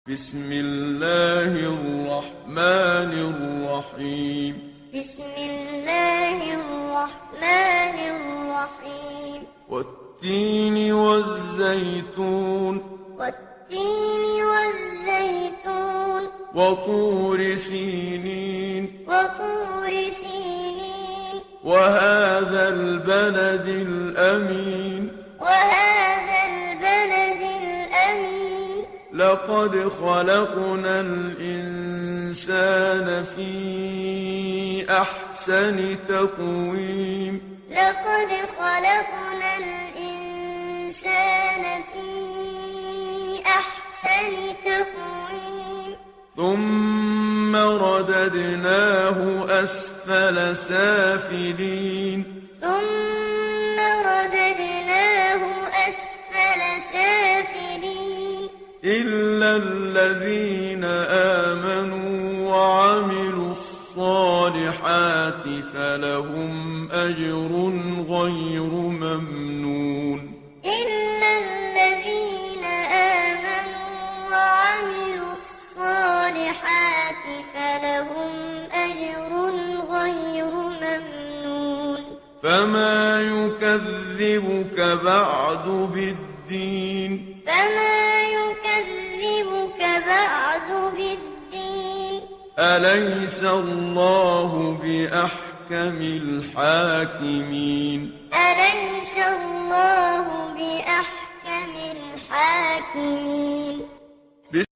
بسم الله الرحمن الرحيم بسم الله الرحمن الرحيم والتين والزيتون والتين والزيتون وطور سينين وطور سينين وهذا البلد الأمين وهذا البلد الأمين لقد خلقنا الإنسان في أحسن تقويم لقد خلقنا الإنسان في أحسن تقويم ثم رددناه أسفل سافلين ثم رددناه أسفل سافلين إلا الذين آمنوا وعملوا الصالحات فلهم أجر غير ممنون إلا الذين آمنوا وعملوا الصالحات فلهم أجر غير ممنون فما يكذبك بعد بالدين فما يكذبك بعد بالدين أليس الله بأحكم الحاكمين أليس الله بأحكم الحاكمين